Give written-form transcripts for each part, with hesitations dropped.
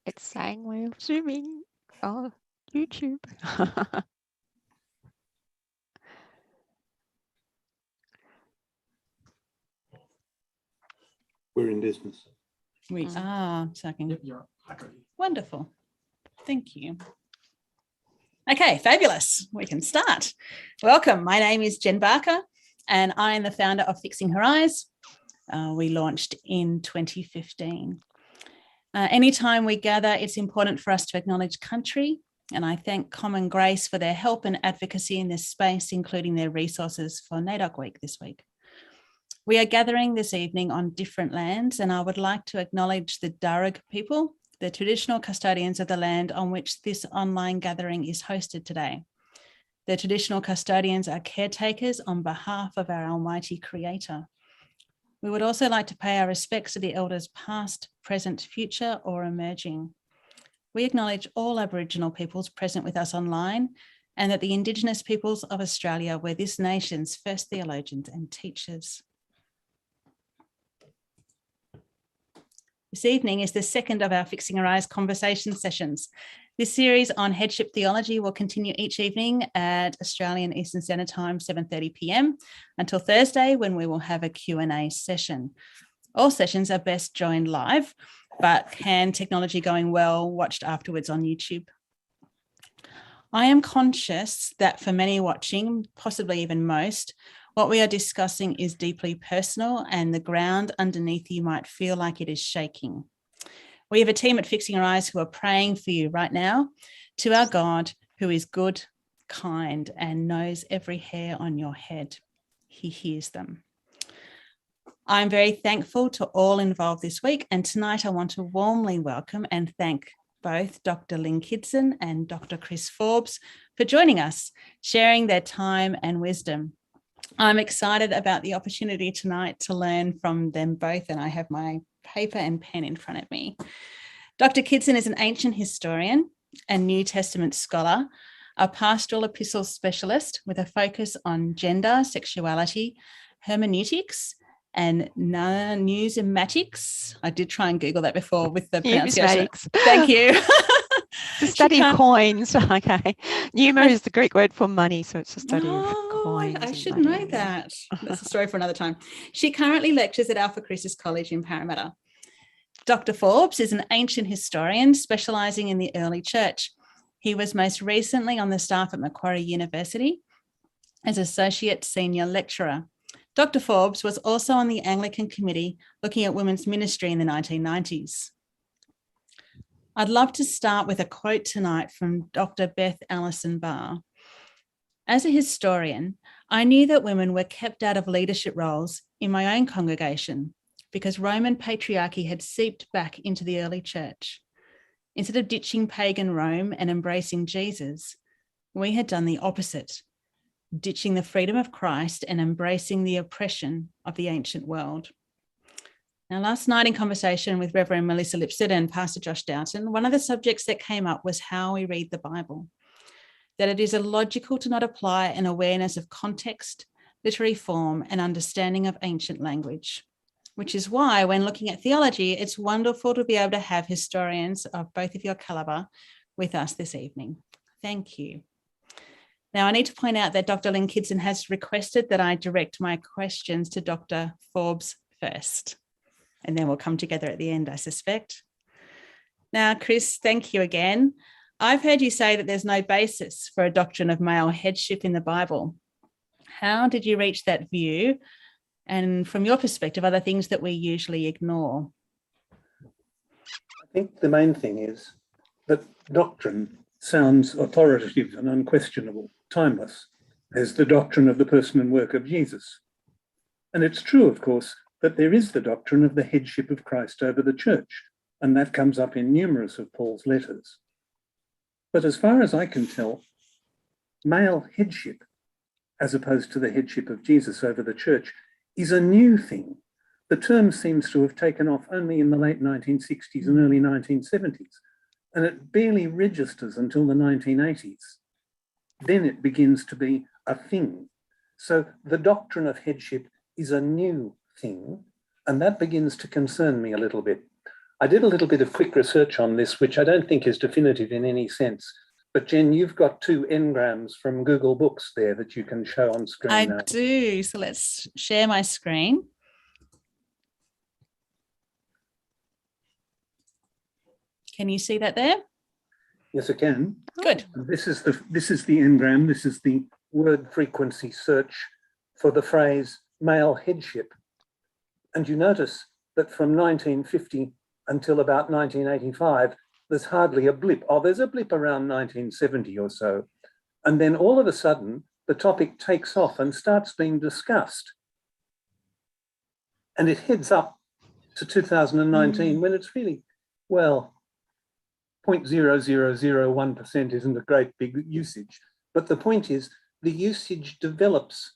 It's saying we're zooming on YouTube. We're in business. We are talking. Yep, you're Wonderful. Thank you. Okay, fabulous. We can start. Welcome. My name is Jen Barker, and I am the founder of Fixing Her Eyes. We launched in 2015. Anytime we gather, it's important for us to acknowledge country, and I thank Common Grace for their help and advocacy in this space, including their resources for NAIDOC Week this week. We are gathering this evening on different lands, and I would like to acknowledge the Darug people, the traditional custodians of the land on which this online gathering is hosted today. The traditional custodians are caretakers on behalf of our Almighty Creator. We would also like to pay our respects to the elders past, present, future, or emerging. We acknowledge all Aboriginal peoples present with us online, and that the Indigenous peoples of Australia were this nation's first theologians and teachers. This evening is the second of our Fixing Her Eyes conversation sessions. This series on Headship theology will continue each evening at Australian Eastern Standard Time, 7:30 p.m. until Thursday, when we will have a Q&A session. All sessions are best joined live, but can, technology going well, watched afterwards on YouTube. I am conscious that for many watching, possibly even most, what we are discussing is deeply personal, and the ground underneath you might feel like it is shaking. We have a team at Fixing Our Eyes who are praying for you right now to our God, who is good, kind, and knows every hair on your head. He hears them. I'm very thankful to all involved this week, and tonight I want to warmly welcome and thank both Dr. Lynn Kidson and Dr. Chris Forbes for joining us, sharing their time and wisdom. I'm excited about the opportunity tonight to learn from them both, and I have my paper and pen in front of me. Dr. Kidson is an ancient historian and New Testament scholar, a pastoral epistles specialist with a focus on gender, sexuality, hermeneutics, and numismatics. I did try and Google that before with the pronunciation. Thank you. The study of coins. Okay. Numer is the Greek word for money, so it's a study of coins. I should know that. That's a story for another time. She currently lectures at Alpha Christus College in Parramatta. Dr. Forbes is an ancient historian specialising in the early church. He was most recently on the staff at Macquarie University as Associate Senior Lecturer. Dr. Forbes was also on the Anglican Committee looking at women's ministry in the 1990s. I'd love to start with a quote tonight from Dr. Beth Allison Barr. As a historian, I knew that women were kept out of leadership roles in my own congregation because Roman patriarchy had seeped back into the early church. Instead of ditching pagan Rome and embracing Jesus, we had done the opposite, ditching the freedom of Christ and embracing the oppression of the ancient world. Now, last night in conversation with Reverend Melissa Lipsett and Pastor Josh Doughton, one of the subjects that came up was how we read the Bible, that it is illogical to not apply an awareness of context, literary form, and understanding of ancient language, which is why when looking at theology, it's wonderful to be able to have historians of both of your calibre with us this evening. Thank you. Now, I need to point out that Dr. Lynn Kidson has requested that I direct my questions to Dr. Forbes first, and then we'll come together at the end, I suspect. Now, Chris, thank you again. I've heard you say that there's no basis for a doctrine of male headship in the Bible. How did you reach that view? And from your perspective, are there things that we usually ignore? I think the main thing is that doctrine sounds authoritative and unquestionable, timeless, as the doctrine of the person and work of Jesus. And it's true, of course, that there is the doctrine of the headship of Christ over the church, and that comes up in numerous of Paul's letters. But as far as I can tell, male headship, as opposed to the headship of Jesus over the church, is a new thing. The term seems to have taken off only in the late 1960s and early 1970s, and it barely registers until the 1980s. Then it begins to be a thing. So the doctrine of headship is a new thing, and that begins to concern me a little bit. I did a little bit of quick research on this, which I don't think is definitive in any sense. But Jen, you've got 2 engrams from Google Books there that you can show on screen I now. do. So let's share my screen. Can you see that there? Yes, I can. Good. This is the engram. This is the word frequency search for the phrase male headship. And you notice that from 1950 until about 1985, there's hardly a blip. Oh, there's a blip around 1970 or so. And then all of a sudden, the topic takes off and starts being discussed. And it heads up to 2019 when it's really, well, 0.0001% isn't a great big usage. But the point is, the usage develops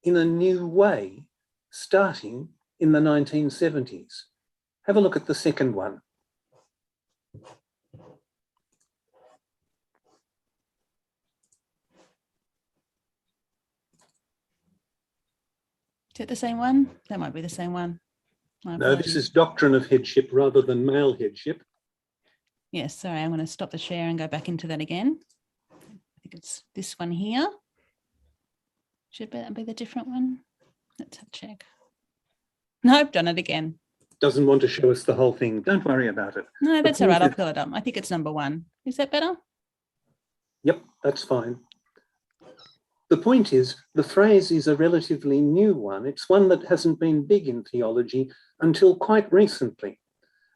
in a new way, starting in the 1970s. Have a look at the second one. Is it the same one? That might be the same one. No, this is doctrine of headship rather than male headship. Yes, sorry, I'm going to stop the share and go back into that again. I think it's this one here. Should that be the different one? Let's have a check. Nope, done it again. Doesn't want to show us the whole thing. Don't worry about it. No, that's all right. I'll pull it up. I think it's number 1. Is that better? Yep, that's fine. The point is, the phrase is a relatively new one. It's one that hasn't been big in theology until quite recently.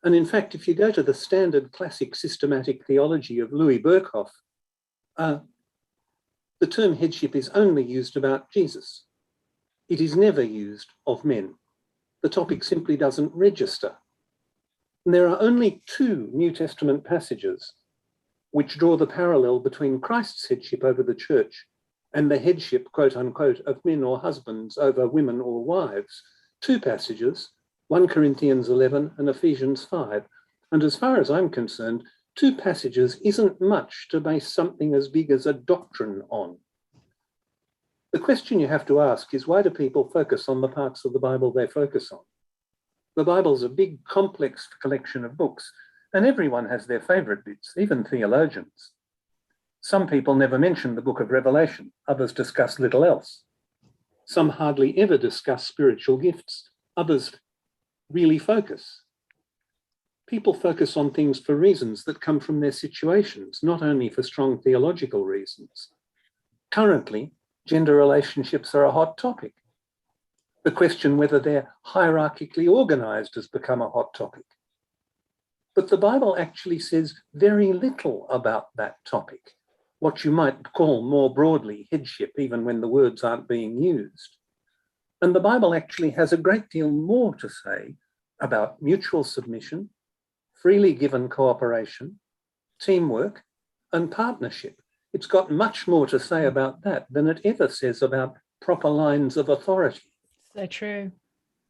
And in fact, if you go to the standard classic systematic theology of Louis Berkhoff, the term headship is only used about Jesus. It is never used of men. The topic simply doesn't register. And there are only 2 New Testament passages which draw the parallel between Christ's headship over the church and the headship, quote unquote, of men or husbands over women or wives. 2 passages, 1 Corinthians 11 and Ephesians 5. And as far as I'm concerned, 2 passages isn't much to base something as big as a doctrine on. The question you have to ask is, why do people focus on the parts of the Bible they focus on? The Bible's a big, complex collection of books, and everyone has their favorite bits, even theologians. Some people never mention the book of Revelation, others discuss little else. Some hardly ever discuss spiritual gifts, others really focus. People focus on things for reasons that come from their situations, not only for strong theological reasons. Currently, gender relationships are a hot topic. The question whether they're hierarchically organized has become a hot topic. But the Bible actually says very little about that topic, what you might call more broadly headship, even when the words aren't being used. And the Bible actually has a great deal more to say about mutual submission, freely given cooperation, teamwork, and partnership. It's got much more to say about that than it ever says about proper lines of authority. So true.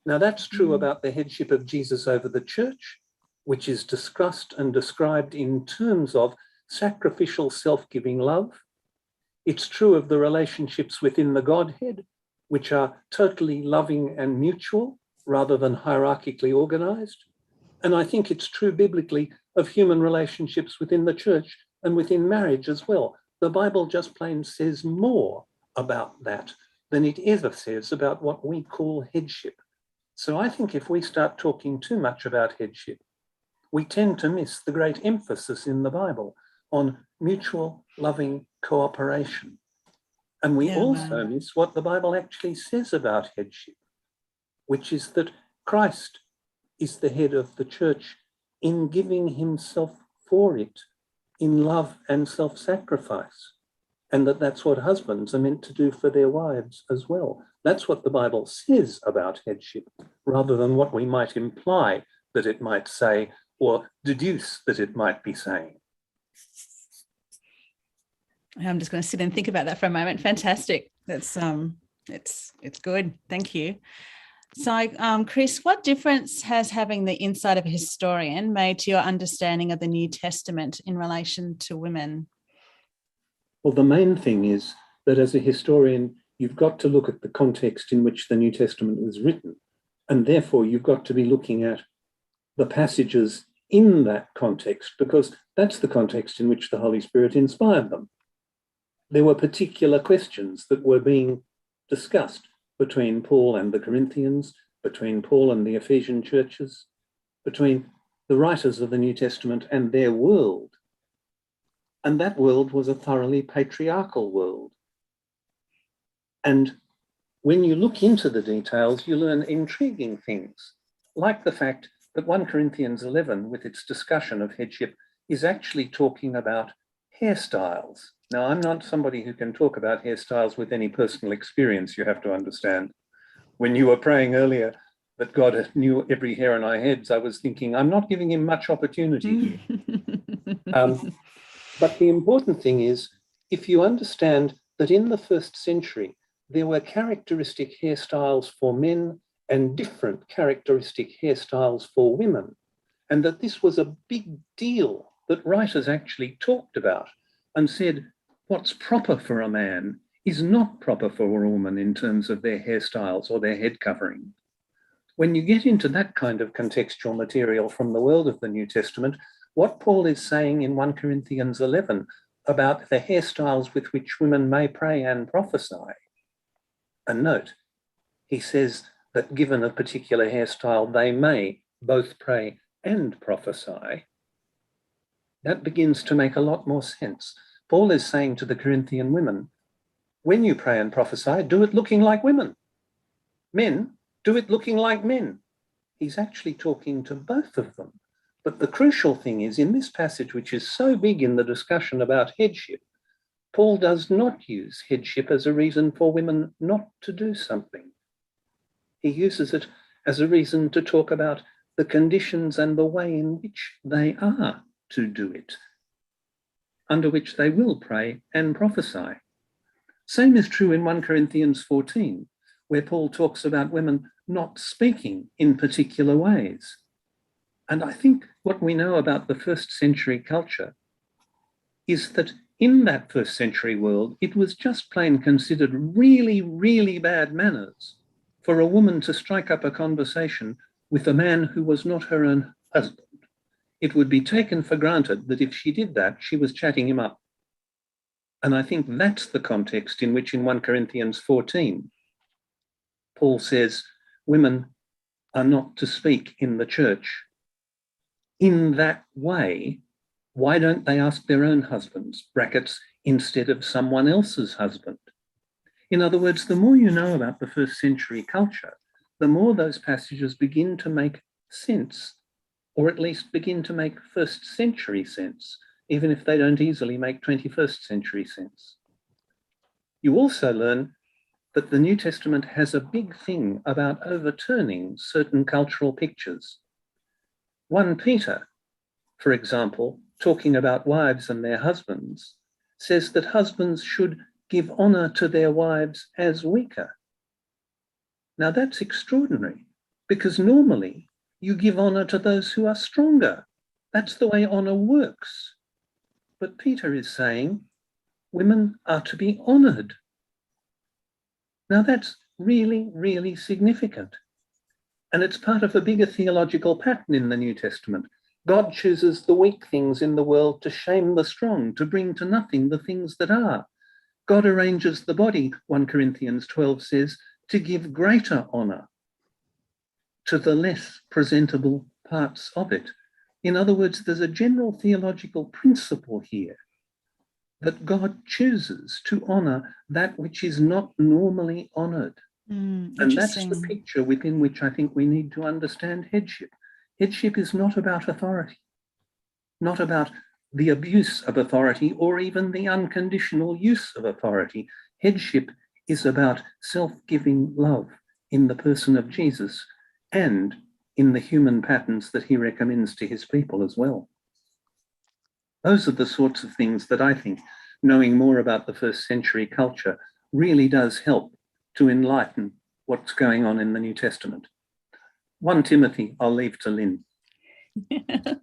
Now, that's true about the headship of Jesus over the church, which is discussed and described in terms of sacrificial, self-giving love. It's true of the relationships within the Godhead, which are totally loving and mutual rather than hierarchically organized. And I think it's true biblically of human relationships within the church and within marriage as well. The Bible just plain says more about that than it ever says about what we call headship. So I think if we start talking too much about headship, we tend to miss the great emphasis in the Bible on mutual loving cooperation. And we also miss what the Bible actually says about headship, which is that Christ is the head of the church in giving himself for it in love and self-sacrifice, and that's what husbands are meant to do for their wives as well. That's what the Bible says about headship, rather than what we might imply that it might say or deduce that it might be saying. I'm just going to sit and think about that for a moment. Fantastic. That's it's good. Thank you. So, Chris, what difference has having the insight of a historian made to your understanding of the New Testament in relation to women? Well, the main thing is that as a historian, you've got to look at the context in which the New Testament was written, and therefore you've got to be looking at the passages in that context, because that's the context in which the Holy Spirit inspired them. There were particular questions that were being discussed between Paul and the Corinthians, between Paul and the Ephesian churches, between the writers of the New Testament and their world. And that world was a thoroughly patriarchal world. And when you look into the details, you learn intriguing things, like the fact that 1 Corinthians 11, with its discussion of headship, is actually talking about hairstyles. Now, I'm not somebody who can talk about hairstyles with any personal experience, you have to understand. When you were praying earlier that God knew every hair on our heads, I was thinking, I'm not giving him much opportunity here. But the important thing is, if you understand that in the first century, there were characteristic hairstyles for men and different characteristic hairstyles for women, and that this was a big deal that writers actually talked about and said, what's proper for a man is not proper for a woman in terms of their hairstyles or their head covering. When you get into that kind of contextual material from the world of the New Testament, what Paul is saying in 1 Corinthians 11 about the hairstyles with which women may pray and prophesy. And note, he says that given a particular hairstyle, they may both pray and prophesy. That begins to make a lot more sense. Paul is saying to the Corinthian women, when you pray and prophesy, do it looking like women. Men, do it looking like men. He's actually talking to both of them. But the crucial thing is, in this passage, which is so big in the discussion about headship, Paul does not use headship as a reason for women not to do something. He uses it as a reason to talk about the conditions and the way in which they are to do it, under which they will pray and prophesy. Same is true in 1 Corinthians 14, where Paul talks about women not speaking in particular ways. And I think what we know about the first century culture is that in that first century world, it was just plain considered really, really bad manners for a woman to strike up a conversation with a man who was not her own husband. It would be taken for granted that if she did that, she was chatting him up. And I think that's the context in which in 1 Corinthians 14, Paul says women are not to speak in the church in that way. Why don't they ask their own husbands, brackets, instead of someone else's husband? In other words, the more you know about the first century culture, the more those passages begin to make sense, or at least begin to make first century sense, even if they don't easily make 21st century sense. You also learn that the New Testament has a big thing about overturning certain cultural pictures. 1 Peter, for example, talking about wives and their husbands, says that husbands should give honor to their wives as weaker. Now that's extraordinary, because normally you give honor to those who are stronger. That's the way honor works. But Peter is saying women are to be honored. Now that's really, really significant. And it's part of a bigger theological pattern in the New Testament. God chooses the weak things in the world to shame the strong, to bring to nothing the things that are. God arranges the body, 1 Corinthians 12 says, to give greater honor to the less presentable parts of it. In other words, there's a general theological principle here that God chooses to honor that which is not normally honored. And that's the picture within which I think we need to understand headship. Headship is not about authority, not about the abuse of authority or even the unconditional use of authority. Headship is about self-giving love in the person of Jesus and in the human patterns that he recommends to his people as well. Those are the sorts of things that I think knowing more about the first century culture really does help to enlighten what's going on in the New Testament. 1 Timothy, I'll leave to Lynn. Good.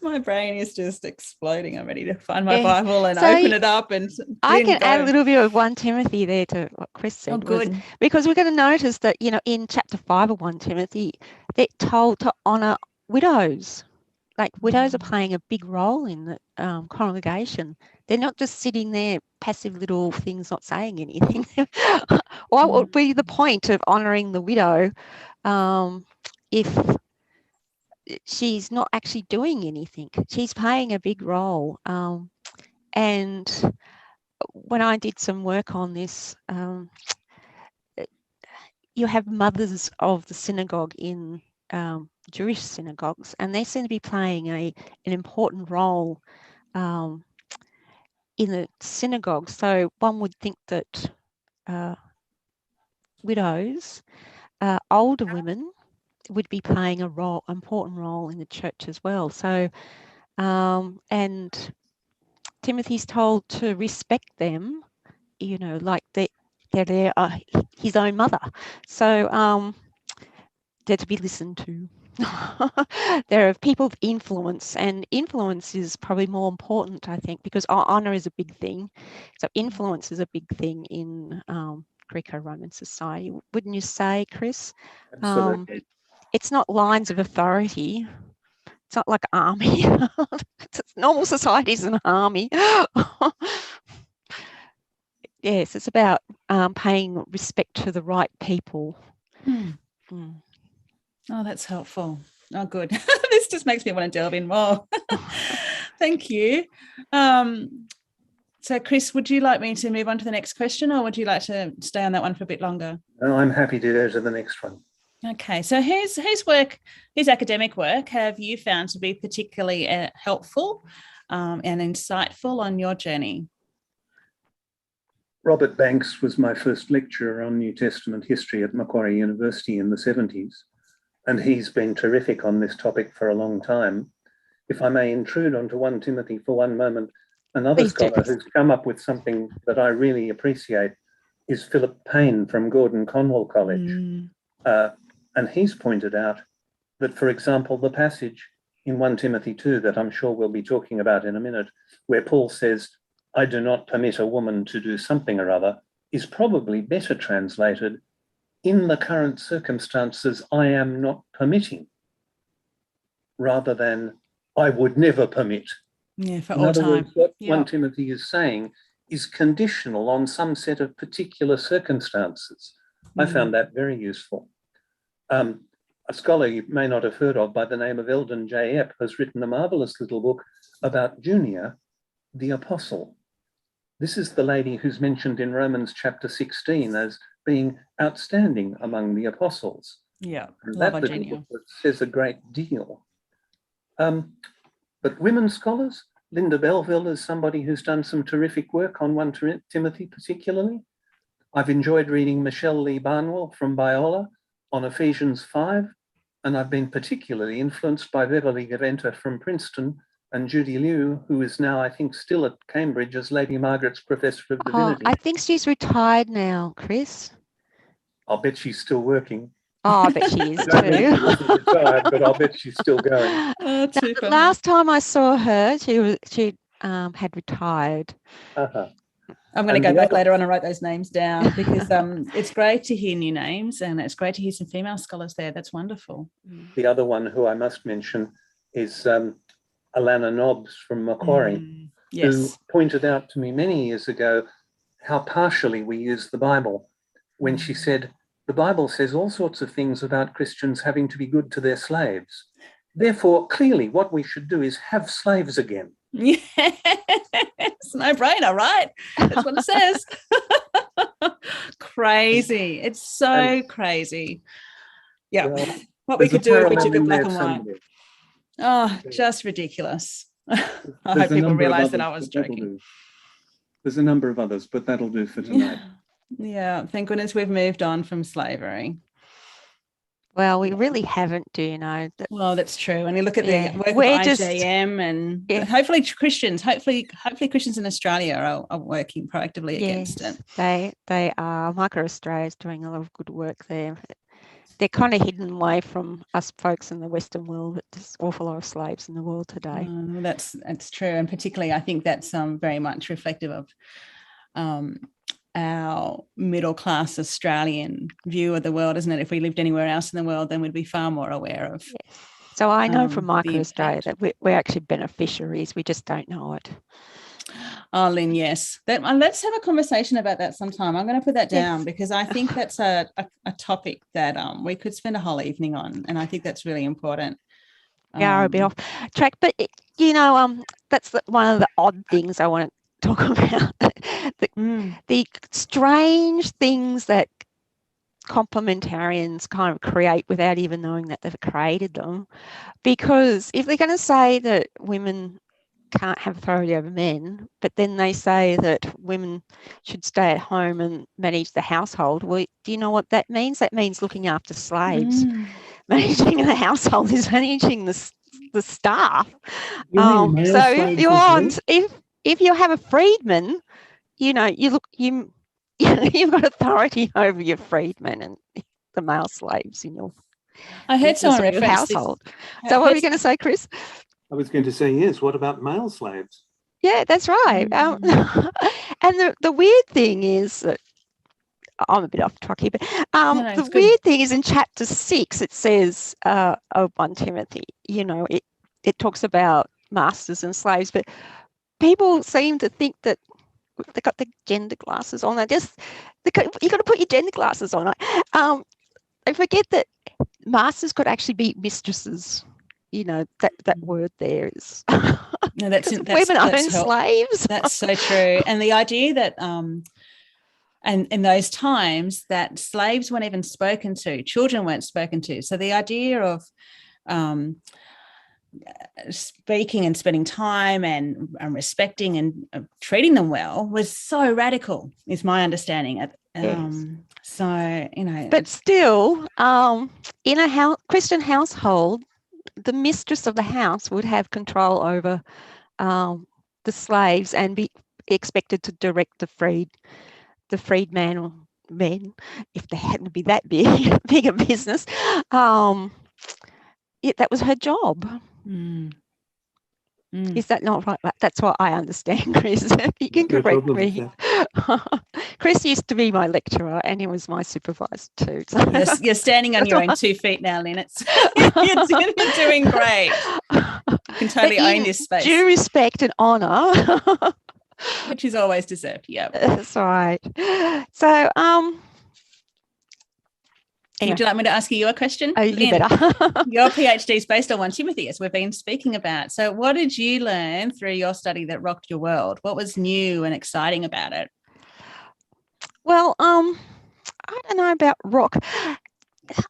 My brain is just exploding. I'm ready to find my Bible and open it up. And I can add a little bit of 1 Timothy there to what Chris said. Oh, good. Because we're going to notice that, in chapter 5 of 1 Timothy, they're told to honor widows. Like widows are playing a big role in the congregation. They're not just sitting there, passive little things, not saying anything. What would be the point of honouring the widow if she's not actually doing anything? She's playing a big role. And when I did some work on this, you have mothers of the synagogue in Jewish synagogues, and they seem to be playing an important role in the synagogue. So one would think that widows, older women, would be playing a important role in the church as well. So, and Timothy's told to respect them, like they're his own mother. So they're to be listened to. There are people of influence, and influence is probably more important, I think, because honor is a big thing. So influence is a big thing in Greco-Roman society, wouldn't you say, Chris? Absolutely. It's not lines of authority. It's not like army. It's normal society is an army. Yes, it's about paying respect to the right people. Oh, that's helpful. Oh, good. This just makes me want to delve in more. Thank you. So, Chris, would you like me to move on to the next question, or would you like to stay on that one for a bit longer? No, I'm happy to go to the next one. Okay, so whose academic work have you found to be particularly helpful and insightful on your journey? Robert Banks was my first lecturer on New Testament history at Macquarie University in the 70s, and he's been terrific on this topic for a long time. If I may intrude onto 1 Timothy for one moment, another scholar who's come up with something that I really appreciate is Philip Payne from Gordon Conwell College. And he's pointed out that, for example, the passage in 1 Timothy 2 that I'm sure we'll be talking about in a minute, where Paul says, "I do not permit a woman to do something or other," is probably better translated, "In the current circumstances, I am not permitting," rather than "I would never permit." Yeah, for in all other time. words, what 1 Timothy is saying is conditional on some set of particular circumstances. I found that very useful. A scholar you may not have heard of by the name of Eldon J. Epp has written a marvelous little book about Junia, the apostle. This is the lady who's mentioned in Romans chapter 16 as being outstanding among the apostles. Yeah, and love that little Junia. book says a great deal. But women scholars, Linda Belville is somebody who's done some terrific work on 1 Timothy particularly. I've enjoyed reading Michelle Lee Barnwell from Biola on Ephesians 5, and I've been particularly influenced by Beverly Gaventa from Princeton and Judy Liu, who is now, I think, still at Cambridge as Lady Margaret's Professor of Divinity. I think she's retired now, Chris. I'll bet she's still working. Oh, I bet she is I don't think too. she wasn't retired, but I'll bet she's still going. Oh, too The funny. last time I saw her, she had retired. Uh-huh. I'm going And to go the back other- later on and write those names down, because it's great to hear new names, and it's great to hear some female scholars there. That's wonderful. The other one who I must mention is Alana Nobbs from Macquarie, Yes. who pointed out to me many years ago how partially we use the Bible when she said, the Bible says all sorts of things about Christians having to be good to their slaves. Therefore, clearly what we should do is have slaves again. Yes, no brainer, right? That's what it says. Crazy. It's so crazy. Yeah. Well, what we there's a could do if we parallel took it in black there and white. somewhere. Oh, just ridiculous. I There's hope a people number of realize that I others, was but that'll joking. do. There's a number of others, but that'll do for tonight. Yeah, thank goodness we've moved on from slavery. Well, we really haven't, do you know? Well, that's true. And you look at Yeah, the work of we're just- IJM and hopefully Christians in Australia are working proactively against it. They are. Micro Australia is doing a lot of good work there. They're kind of hidden away from us folks in the Western world, but there's an awful lot of slaves in the world today. That's true. And particularly, I think that's very much reflective of our middle-class Australian view of the world, isn't it? If we lived anywhere else in the world, then we'd be far more aware of So I know from the Micro Australia impact. that we're actually beneficiaries. We just don't know it. Oh, Lynn, yes. Let's have a conversation about that sometime. I'm going to put that down Yes. because I think that's a topic that we could spend a whole evening on, and I think that's really important. Yeah, a bit off track, but that's one of the odd things I want to talk about. The strange things that complementarians kind of create without even knowing that they've created them. Because if they're going to say that women can't have authority over men, but then they say that women should stay at home and manage the household, well, do you know what that means? That means looking after slaves. Managing the household is managing the staff. You mean male So slaves if you have a freedman, you've got authority over your freedmen and the male slaves in your I heard someone reference household. So what were you going to say, Chris? I was going to say, yes, what about male slaves? Yeah, that's right. And the weird thing is that I'm a bit off track here, but the weird thing is in chapter 6, it says of 1 Timothy, it talks about masters and slaves, but people seem to think that they got the gender glasses on. You got to put your gender glasses on. I forget that masters could actually be mistresses. That word there is. No, that's women own slaves. That's so true. And the idea that and in those times that slaves weren't even spoken to, children weren't spoken to. So the idea of speaking and spending time and respecting and treating them well was so radical, is my understanding. Yes. So, but still, in a Christian household, the mistress of the house would have control over the slaves and be expected to direct the freedman or men, if they hadn't to be that big a business. That was her job. Is that not right? That's what I understand, Chris. You can correct me. Chris used to be my lecturer and he was my supervisor too. So. You're standing on your own 2 feet now, Lynn. You're doing great. You can totally own this space. Due respect and honour. Which is always deserved, yeah. That's right. So, anyway. Would you like me to ask you a question? Oh, you better. Your PhD is based on 1 Timothy, as we've been speaking about. So what did you learn through your study that rocked your world? What was new and exciting about it? Well, I don't know about rock.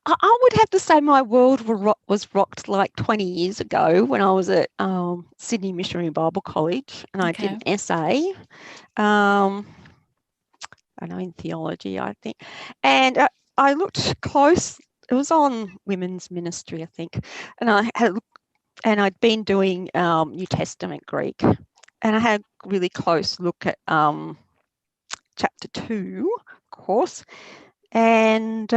I would have to say my world was rocked like 20 years ago when I was at Sydney Missionary Bible College, and I did an essay. I know in theology, I think, and I looked close. It was on women's ministry, I think, and I'd been doing New Testament Greek, and I had a really close look at chapter 2, of course, and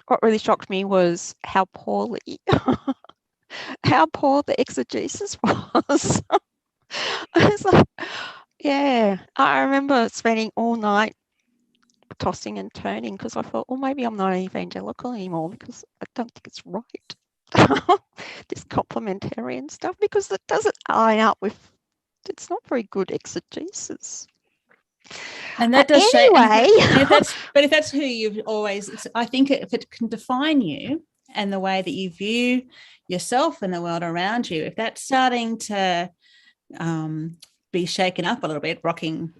what really shocked me was how poor the exegesis was. I was like, yeah, I remember spending all night tossing and turning because I thought, well, maybe I'm not evangelical anymore because I don't think it's right. This complementarian stuff, because it doesn't line up with, it's not very good exegesis. And that does anyway. But if that's who you've always, I think if it can define you and the way that you view yourself and the world around you, if that's starting to be shaken up a little bit, rocking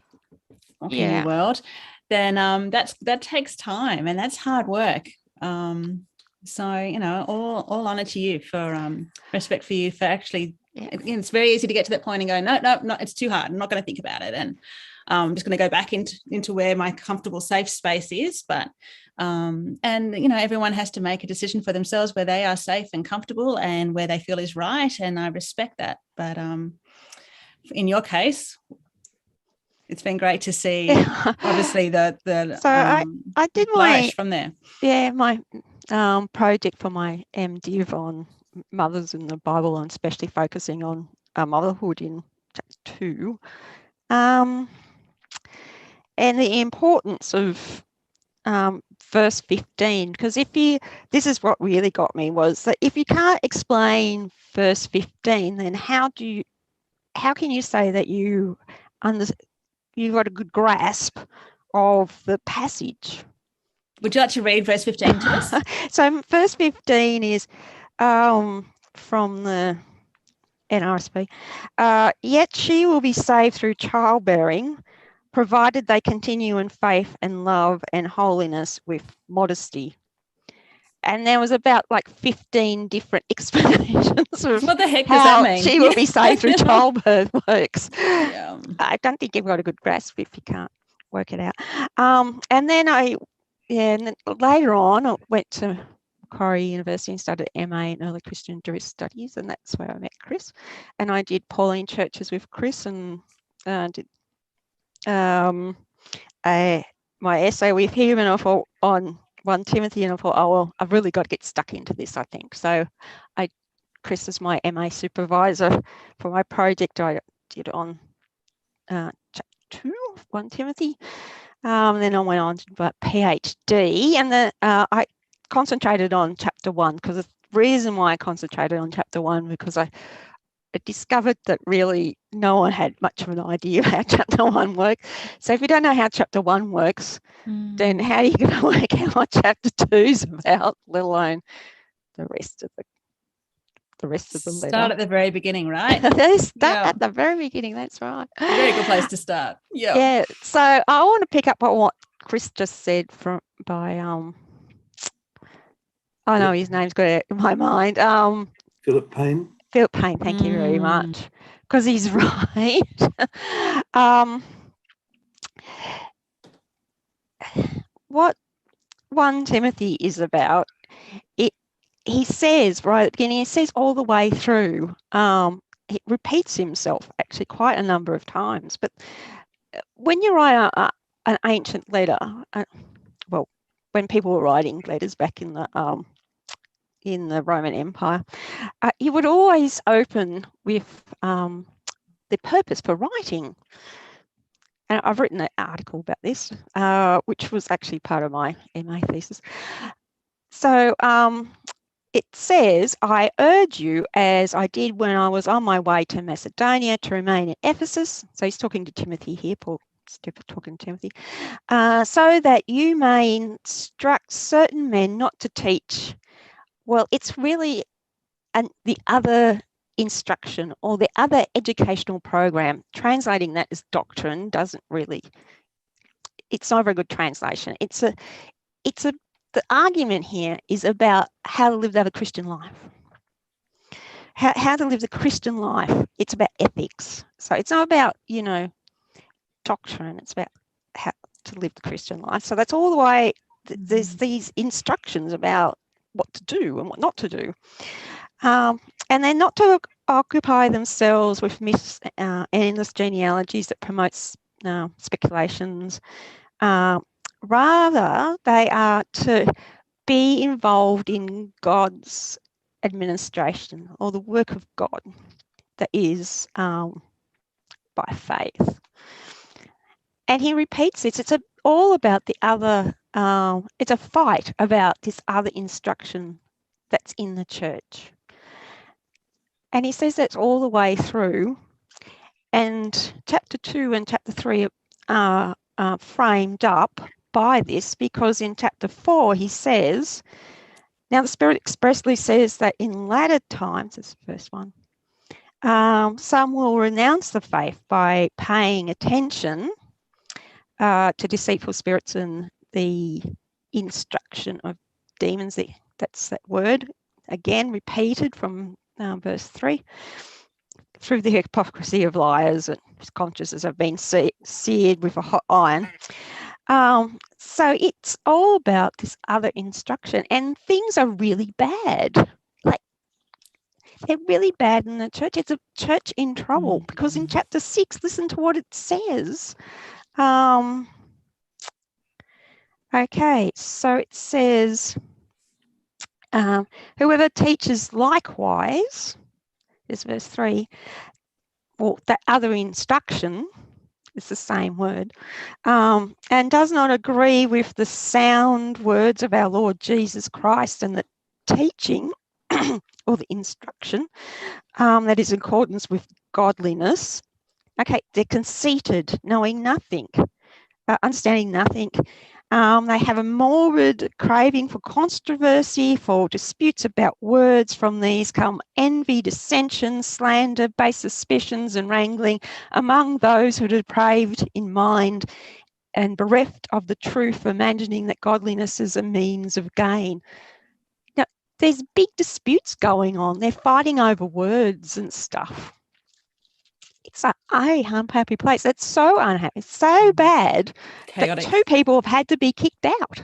your world, then that takes time and that's hard work. So, all honor to you for respect for you for actually, it's very easy to get to that point and go, no, it's too hard. I'm not going to think about it. And I'm just going to go back into where my comfortable, safe space is. But, everyone has to make a decision for themselves where they are safe and comfortable and where they feel is right. And I respect that. But in your case, it's been great to see, obviously, the so I did from there. Yeah, my project for my MDiv on mothers in the Bible, and especially focusing on motherhood in chapter 2. And the importance of verse 15, because this is what really got me, was that if you can't explain verse 15, then how can you say that you've got a good grasp of the passage? Would you like to read verse 15 to us? So verse 15 is from the NRSV. Yet she will be saved through childbearing, provided they continue in faith and love and holiness with modesty. And there was about like 15 different explanations of What the heck does how that mean? she will be saved through childbirth works. Yeah. I don't think you've got a good grasp if you can't work it out. And then later on I went to Macquarie University and studied MA in Early Christian Jewish Studies, and that's where I met Chris. And I did Pauline Churches with Chris, and did my essay with him, and I thought on 1 Timothy, and I thought, oh well, I've really got to get stuck into this, I think. So Chris is my MA supervisor for my project. I did on chapter 2 of 1 Timothy. Then I went on to do a PhD, and then I concentrated on chapter 1, because the reason why I concentrated on chapter 1, because I discovered that really no one had much of an idea how chapter 1 works. So if you don't know how chapter 1 works, then how are you going to work out what chapter 2 is about, let alone the rest of the letter? Start at the very beginning, right? Start at the very beginning, that's right. Very good place to start. Yeah. So I want to pick up on what Chris just said by I know his name's got it in my mind. Philip Payne. Philip Payne, thank you very much, because he's right. What 1 Timothy is about, he says right at the beginning, he says all the way through, it repeats himself actually quite a number of times, but when you write an ancient letter, well, when people were writing letters back in the Roman Empire, you would always open with the purpose for writing. And I've written an article about this, which was actually part of my MA thesis. So it says, I urge you, as I did when I was on my way to Macedonia, to remain in Ephesus. So he's talking to Timothy here, Paul talking to Timothy, so that you may instruct certain men not to teach. Well, it's really the other instruction or the other educational program. Translating that as doctrine doesn't really, it's not a very good translation. The argument here is about how to live the Christian life. How to live the Christian life. It's about ethics. So it's not about, doctrine. It's about how to live the Christian life. So that's all the way. There's these instructions about what to do and what not to do. And they're not to occupy themselves with myths and endless genealogies that promotes speculations. Rather, they are to be involved in God's administration, or the work of God that is by faith. And he repeats this. It's all about the other, it's a fight about this other instruction that's in the church. And he says that's all the way through. And chapter 2 and chapter 3 are framed up by this, because in chapter 4 he says, now the Spirit expressly says that in latter times, this is the first one, some will renounce the faith by paying attention to deceitful spirits and the instruction of demons. That's that word, again repeated from verse 3. Through the hypocrisy of liars, and whose consciences have been seared with a hot iron. So it's all about this other instruction, and things are really bad. Like, they're really bad in the church. It's a church in trouble, because in chapter 6, listen to what it says. Okay, so it says, whoever teaches likewise, is verse 3, well, that other instruction, It's the same word. And does not agree with the sound words of our Lord Jesus Christ and the teaching or the instruction that is in accordance with godliness. Okay, they're conceited, knowing nothing, understanding nothing. They have a morbid craving for controversy, for disputes about words. From these come envy, dissension, slander, base suspicions, and wrangling among those who are depraved in mind and bereft of the truth, imagining that godliness is a means of gain. Now, there's big disputes going on. They're fighting over words and stuff. It's a unhappy place. It's so unhappy, so bad Chaotic. that 2 people have had to be kicked out.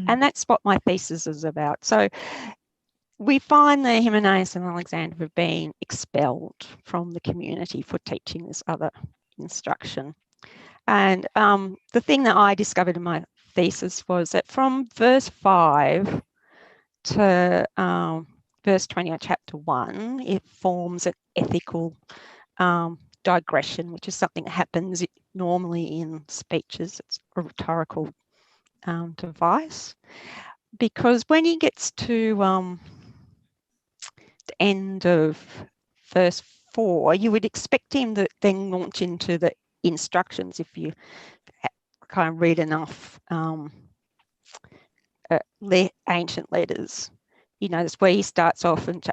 And that's what my thesis is about. So we find that Hymenaeus and Alexander have been expelled from the community for teaching this other instruction. And the thing that I discovered in my thesis was that from verse 5 to verse 20 of chapter 1, it forms an ethical digression, which is something that happens normally in speeches. It's a rhetorical device, because when he gets to the end of verse 4, you would expect him to then launch into the instructions if you kind of read enough ancient letters. You know, that's where he starts off and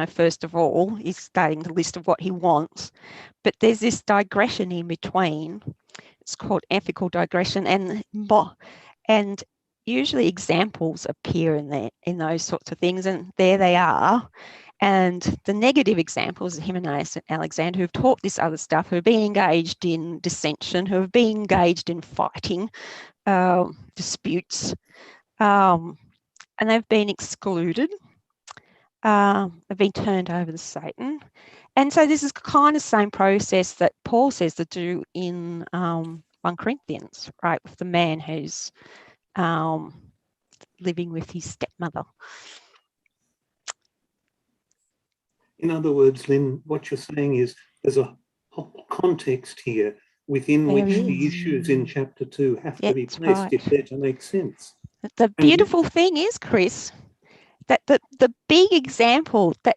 first of all, he's starting the list of what he wants. But there's this digression in between. It's called ethical digression, and usually examples appear in those sorts of things, and there they are. And the negative examples of Hymenaeus and Alexander, who've taught this other stuff, who have been engaged in dissension, who have been engaged in fighting, disputes, and they've been excluded. They've been turned over to Satan. And so this is kind of the same process that Paul says to do in 1 Corinthians, right, with the man who's living with his stepmother. In other words, Lynn, what you're saying is there's a whole context here within There which is. the issues in chapter 2 have to be That's placed right. if they're to make sense. The beautiful thing is, Chris, that the big example, that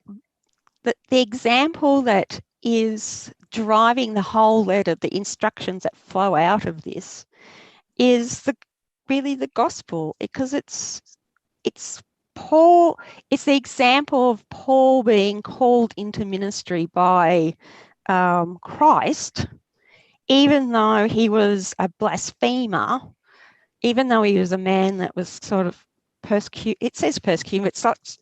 the example that is driving the whole letter, the instructions that flow out of this, is really the gospel, because it's Paul. It's the example of Paul being called into ministry by Christ, even though he was a blasphemer, even though he was a man that was sort of persecuted. It says persecuted, but it's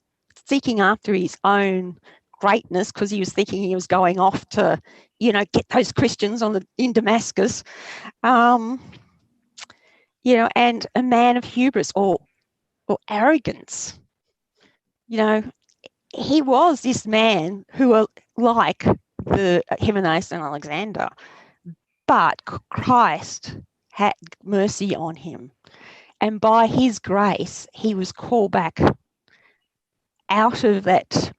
seeking after his own greatness, because he was thinking he was going off to, get those Christians in Damascus, and a man of hubris or arrogance. He was this man who were like the Hymenaeus and Alexander, but Christ had mercy on him, and by his grace, he was called back out of that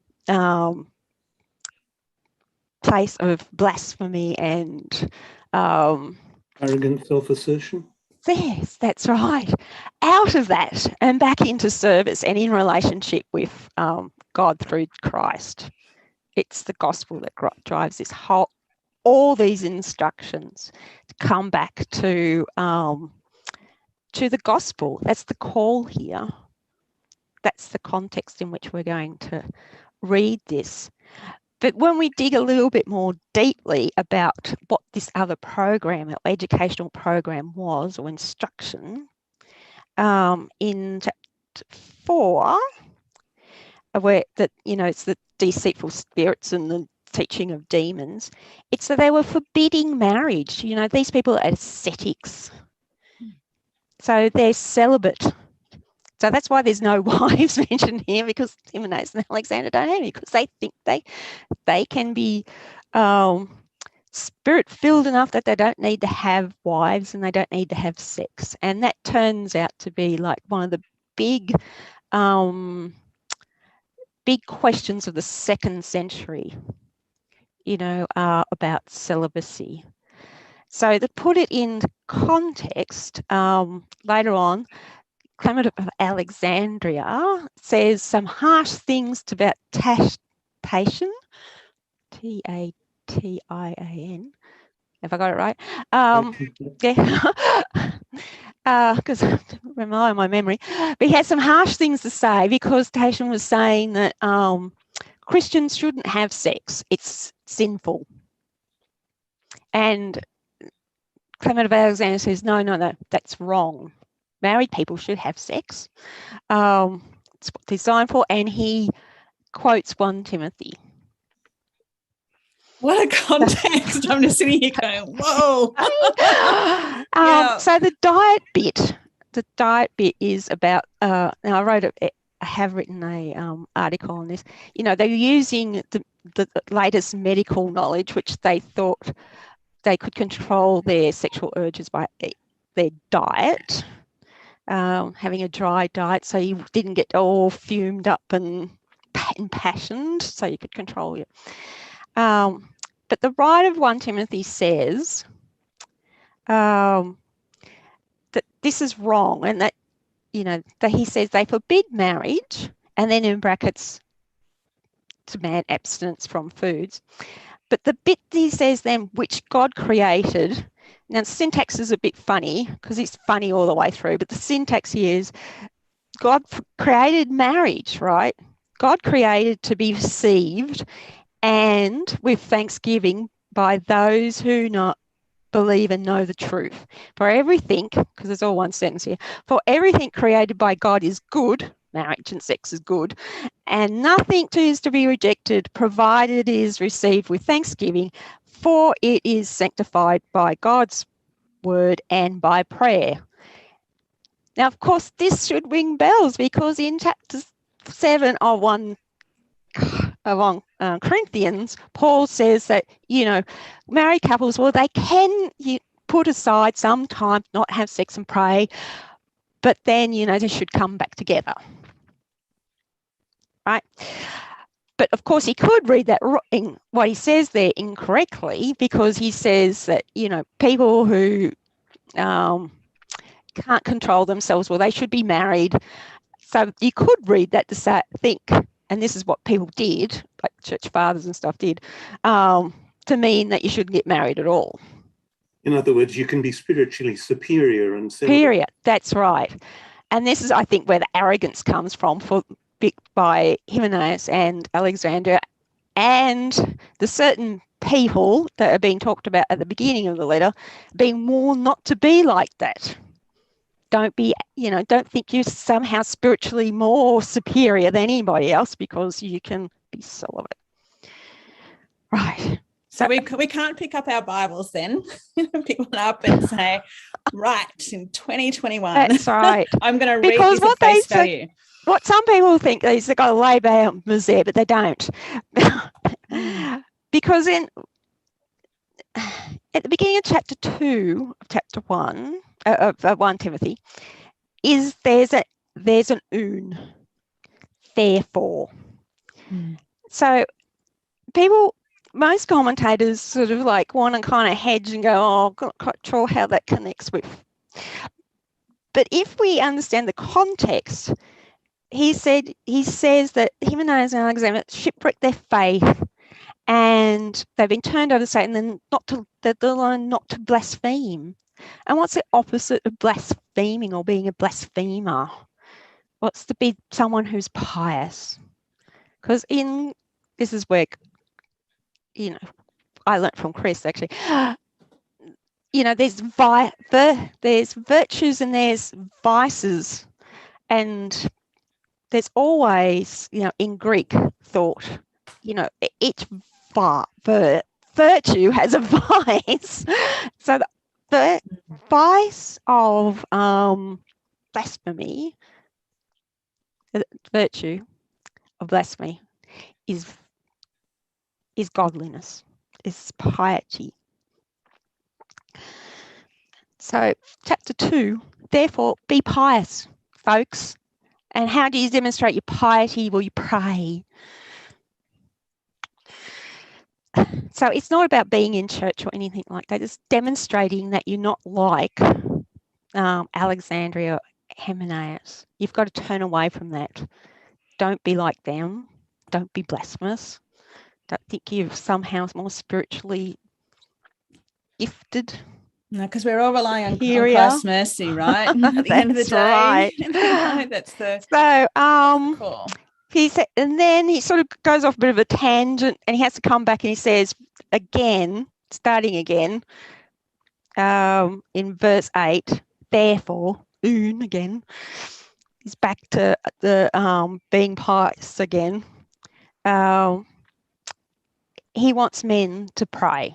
place of blasphemy and Arrogant self-assertion. Yes, that's right. Out of that and back into service and in relationship with God through Christ. It's the gospel that drives all these instructions to come back to the gospel. That's the call here. That's the context in which we're going to read this. But when we dig a little bit more deeply about what this other program, or educational program was, or instruction, in chapter 4, where it's the deceitful spirits and the teaching of demons, it's that they were forbidding marriage. These people are ascetics. So they're celibate. So that's why there's no wives mentioned here, because Hymenaeus and Alexander don't have any, because they think they can be spirit-filled enough that they don't need to have wives and they don't need to have sex. And that turns out to be like one of the big questions of the 2nd century, about celibacy. So to put it in context, later on, Clement of Alexandria says some harsh things about Tatian, T-A-T-I-A-N. Have I got it right? Yeah, because rely on my memory. But he had some harsh things to say because Tatian was saying that Christians shouldn't have sex. It's sinful. And Clement of Alexandria says, no, that's wrong. Married people should have sex. It's what they're designed for. And he quotes 1 Timothy. What a context. I'm just sitting here going, whoa. So the diet bit is about, now I have written a article on this. They're using the latest medical knowledge, which they thought they could control their sexual urges by their diet, having a dry diet so you didn't get all fumed up and impassioned, so you could control it. But the writer of 1 Timothy says that this is wrong, and that he says they forbid marriage, and then in brackets, demand abstinence from foods. But the bit he says then, which God created, now the syntax is a bit funny because it's funny all the way through, but the syntax here is God created marriage, right? God created to be received and with thanksgiving by those who not believe and know the truth. For everything, because there's all one sentence here, for everything created by God is good, marriage and sex is good, and nothing is to be rejected, provided it is received with thanksgiving, for it is sanctified by God's word and by prayer. Now, of course, this should ring bells because in chapter 7 of 1 Corinthians, Paul says that, married couples, well, they can put aside some time, not have sex and pray, but then, they should come back together. Right? But of course, he could read that what he says there incorrectly, because he says that, people who can't control themselves, well, they should be married. So you could read that to think, and this is what people did, like church fathers and stuff did, to mean that you shouldn't get married at all. In other words, you can be spiritually superior and celibate. Period. That's right. And this is, I think, where the arrogance comes from by Hymenaeus and Alexandria, and the certain people that are being talked about at the beginning of the letter being warned not to be like that. Don't think you're somehow spiritually more superior than anybody else because you can be celibate. Right. So we can't pick up our Bibles then, pick one up and say, right, in 2021. That's right. I'm going to read this at face value. What some people think is they've got a lay bounds there, but they don't. Because at the beginning of chapter 2 of chapter 1 of 1 Timothy, there's an un, therefore. So most commentators sort of want to kind of hedge and go, oh, I'm not quite sure how that connects with. But if we understand the context, he says that Hymenaeus and Alexander shipwrecked their faith and they've been turned over to Satan and they're learned not to blaspheme. And what's the opposite of blaspheming or being a blasphemer? What's to be someone who's pious? Because this is where, I learnt from Chris actually. There's virtues and there's vices, and there's always, in Greek thought, each virtue has a vice. So the vice of blasphemy, the virtue of blasphemy is godliness, is piety. So chapter 2, therefore be pious, folks. And how do you demonstrate your piety? Well, you pray. So it's not about being in church or anything like that. It's demonstrating that you're not like Alexandria or Hymenaeus. You've got to turn away from that. Don't be like them. Don't be blasphemous. Don't think you're somehow more spiritually gifted. No, because we're all relying on Superior. Christ's mercy, right? At the end of the That's day, right. you know, that's the So core. he said, and then he sort of goes off a bit of a tangent, and he has to come back and he says again, starting again, in verse 8, therefore, again, he's back to the being pious again. He wants men to pray,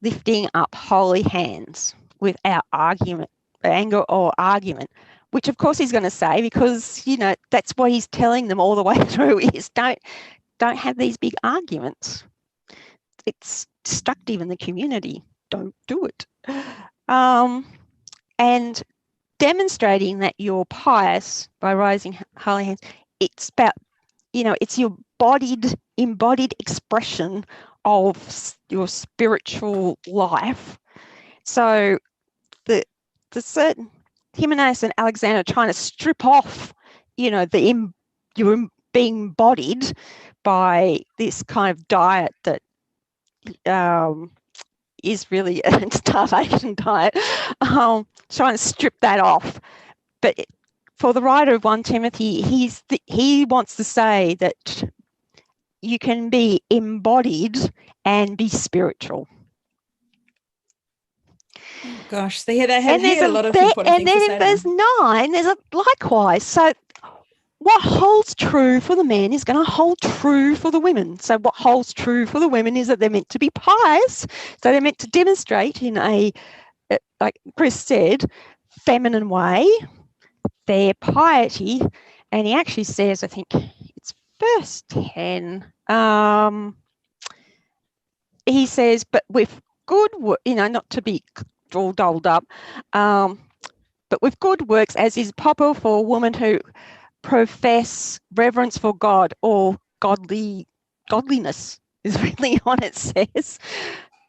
lifting up holy hands without argument, anger or argument, which of course he's going to say, because, you know, that's what he's telling them all the way through is don't have these big arguments. It's destructive in the community. Don't do it. And demonstrating that you're pious by raising holy hands, it's about, you know, it's your embodied expression of your spiritual life. So the certain Hymenaeus and Alexander are trying to strip off, you know, you're being embodied by this kind of diet that is really a starvation diet, trying to strip that off. But for the writer of 1 Timothy, he wants to say that you can be embodied and be spiritual. Gosh, they had a lot of important things to say. And then in verse 9, there's a likewise. So what holds true for the men is going to hold true for the women. So what holds true for the women is that they're meant to be pious. So they're meant to demonstrate in a, like Chris said, feminine way, their piety. And he actually says, I think it's verse 10, he says, but with good work, you know, not to be all dolled up, but with good works, as is proper for a woman who profess reverence for God, or godliness is really what it says.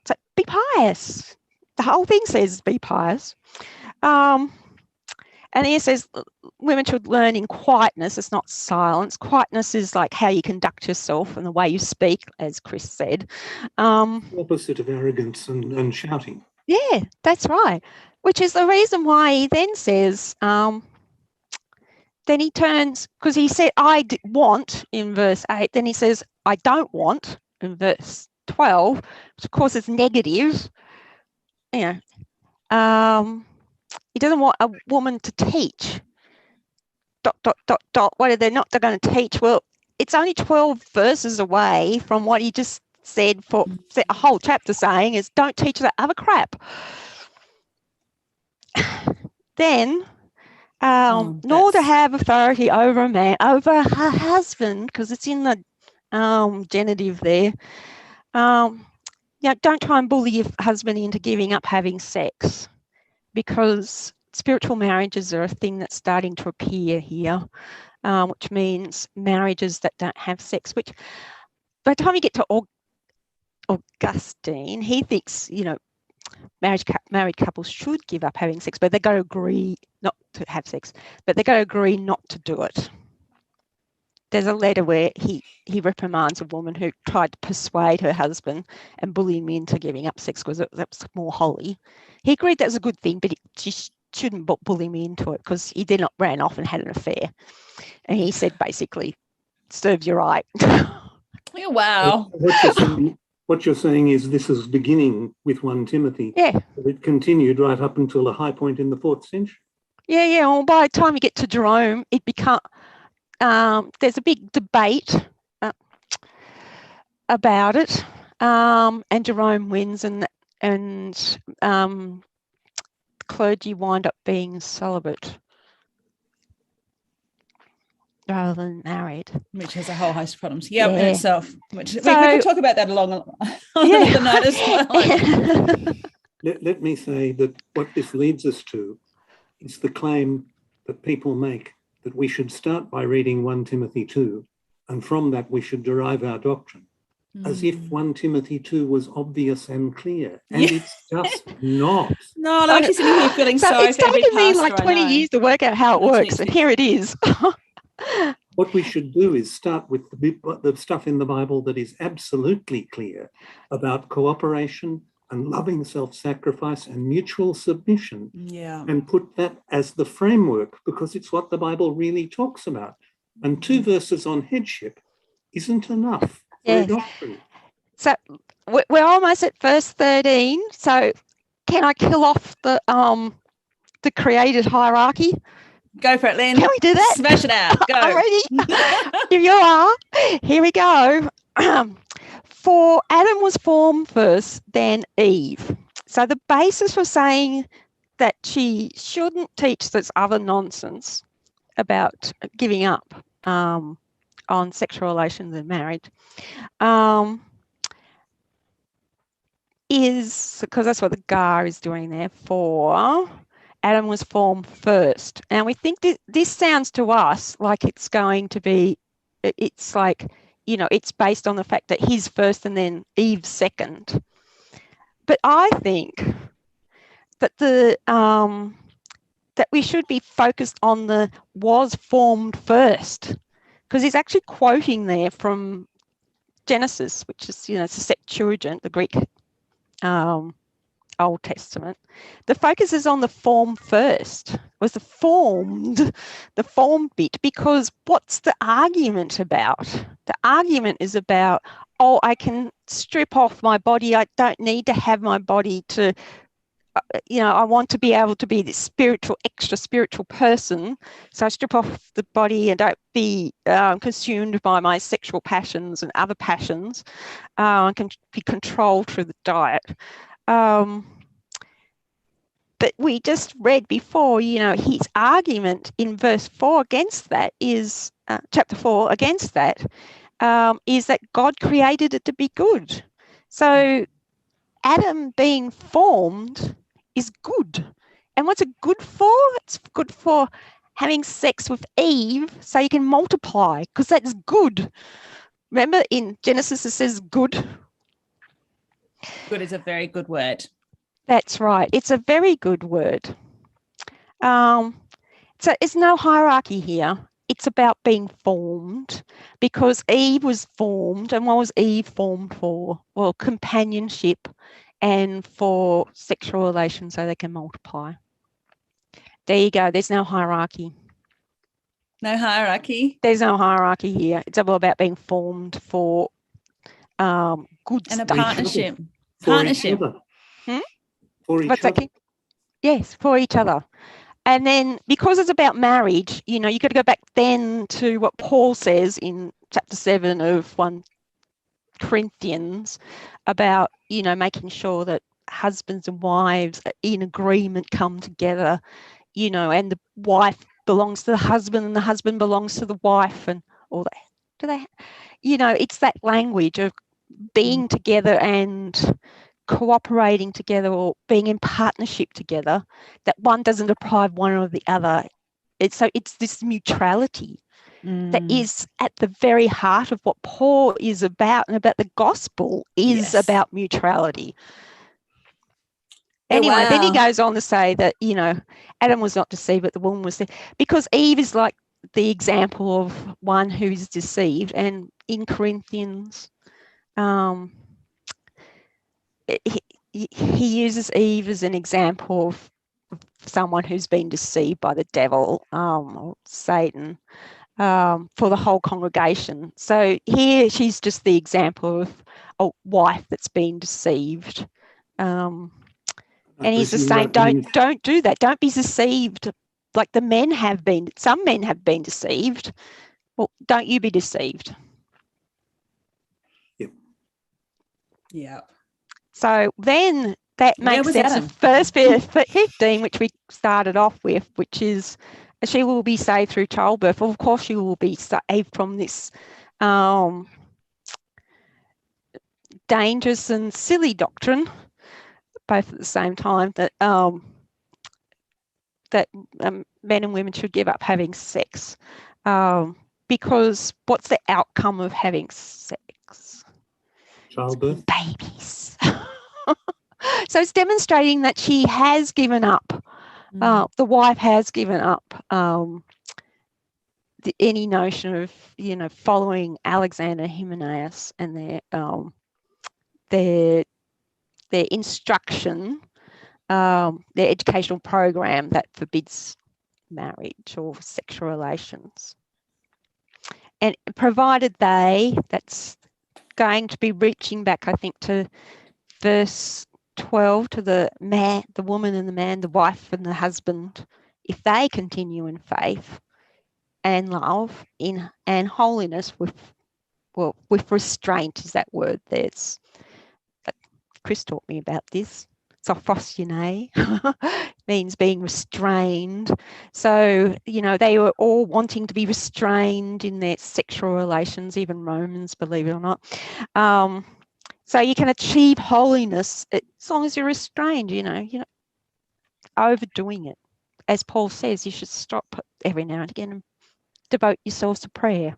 So be pious. The whole thing says be pious. And he says women should learn in quietness. It's not silence. Quietness is like how you conduct yourself and the way you speak, as Chris said. Opposite of arrogance and shouting. Yeah, that's right. Which is the reason why he then says, then he turns, because he said, I want in verse 8, then he says, I don't want in verse 12, which of course is negative. You know, he doesn't want a woman to teach. ... What are they not going to teach? Well, it's only 12 verses away from what he just said for a whole chapter saying is don't teach that other crap. Then, nor to have authority over a man, over her husband, because it's in the genitive there. Don't try and bully your husband into giving up having sex, because spiritual marriages are a thing that's starting to appear here, which means marriages that don't have sex, which by the time you get to Augustine, he thinks, you know, married couples should give up having sex, but they've got to agree not to have sex, but they've got to agree not to do it. There's a letter where he reprimands a woman who tried to persuade her husband and bully him into giving up sex because that's more holy. He agreed that was a good thing, but she shouldn't bully me into it, because he then ran off and had an affair. And he said, basically, serves you right. Oh, wow. What you're saying is this is beginning with 1 Timothy. Yeah. It continued right up until a high point in the 4th century. Yeah. Well, by the time you get to Jerome, it becomes there's a big debate about it, and Jerome wins, and clergy wind up being celibate rather than married, which has a whole host of problems. In itself. Which we could talk about that along another night as well. Let me say that what this leads us to is the claim that people make that we should start by reading 1 Timothy 2, and from that we should derive our doctrine. as if 1 Timothy 2 was obvious and clear, and Yeah. it's just not. No, I'm actually sitting here feeling So sorry it's for every taken me pastor like I 20 know. years to work out how it That works, teaches. and here it is. What we should do is start with the stuff in the Bible that is absolutely clear about cooperation and loving self-sacrifice and mutual submission, Yeah. and put that as the framework, because it's what the Bible really talks about. And 2 verses on headship isn't enough for a Yes. doctrine. So we're almost at verse 13. So can I kill off the created hierarchy? Go for it, Lynn. Can we do that? Smash it out. Go. I'm ready. Here you are. Here we go. For Adam was formed first, then Eve. So the basis for saying that she shouldn't teach this other nonsense about giving up on sexual relations and marriage is because that's what the gar is doing there. For Adam was formed first. And we think this sounds to us like it's going to be, it's like, you know, it's based on the fact that he's first and then Eve's second. But I think that that we should be focused on the was formed first, because he's actually quoting there from Genesis, which is, you know, it's a Septuagint, the Greek Old Testament. The focus is on the form first, was the form bit, because what's the argument about? The argument is about, oh, I can strip off my body. I don't need to have my body to, you know, I want to be able to be this spiritual, extra spiritual person. So I strip off the body and don't be consumed by my sexual passions and other passions. I can be controlled through the diet. But we just read before, you know, his argument in verse 4 against that is, chapter 4 against that, is that God created it to be good. So Adam being formed is good. And what's it good for? It's good for having sex with Eve so you can multiply, because that's good. Remember in Genesis it says good? Good is a very good word. That's right. It's a very good word. So there's no hierarchy here. It's about being formed, because Eve was formed. And what was Eve formed for? Well, companionship and for sexual relations so they can multiply. There you go. There's no hierarchy. No hierarchy. There's no hierarchy here. It's all about being formed for good And a stuff. partnership. For each other. For each other. Yes, for each other. And then because it's about marriage, you know, you've got to go back then to what Paul says in chapter 7 of 1 Corinthians about, you know, making sure that husbands and wives in agreement come together, you know, and the wife belongs to the husband and the husband belongs to the wife and all that. Do they, you know, it's that language of being together and cooperating together or being in partnership together, that one doesn't deprive one of the other. It's this neutrality that is at the very heart of what Paul is about, and about the gospel is about neutrality. Anyway, then he goes on to say that, you know, Adam was not deceived, but the woman was deceived, because Eve is like the example of one who is deceived. And in Corinthians, he uses Eve as an example of someone who's been deceived by the devil, or Satan, for the whole congregation. So here she's just the example of a wife that's been deceived. And he's just saying, don't do that. Don't be deceived like the men have been. Some men have been deceived. Well, don't you be deceived. Yep. Yeah. So then that makes sense. The first bit, 15, which we started off with, which is she will be saved through childbirth. Well, of course, she will be saved from this dangerous and silly doctrine, both at the same time, that men and women should give up having sex, because what's the outcome of having sex? Childbirth. Babies. So it's demonstrating that she has given up. The wife has given up any notion of, following Alexander Hymenaeus and their instruction, their educational program that forbids marriage or sexual relations. And provided that's going to be reaching back, I think, to verse 12, to the woman and the man, the wife and the husband, if they continue in faith and love and holiness with restraint is that word. Chris taught me about this. Sophosune means being restrained. So, they were all wanting to be restrained in their sexual relations, even Romans, believe it or not. So you can achieve holiness as long as you're restrained, you're not overdoing it. As Paul says, you should stop every now and again and devote yourselves to prayer,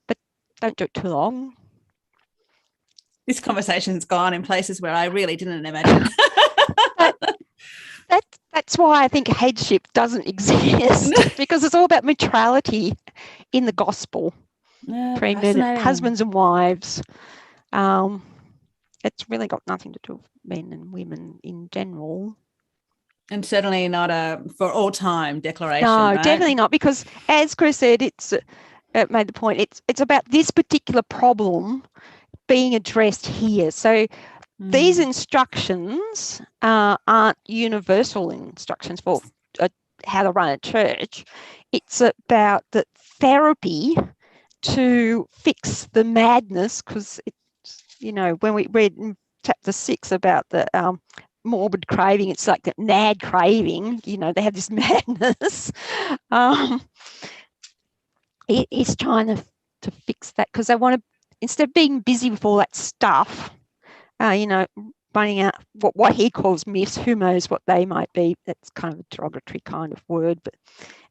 but don't do it too long. This conversation's gone in places where I really didn't imagine. That's why I think headship doesn't exist, because it's all about neutrality in the gospel. Between husbands and wives. It's really got nothing to do with men and women in general. And certainly not a for all time declaration. No, right? Definitely not, because as Chris said, it made the point, it's about this particular problem being addressed here. So these instructions aren't universal instructions for how to run a church. It's about the therapy to fix the madness, because when we read in chapter 6 about the morbid craving, it's like the mad craving, they have this madness. He's trying to fix that, because they want to, instead of being busy with all that stuff, running out what he calls myths, who knows what they might be. That's kind of a derogatory kind of word, but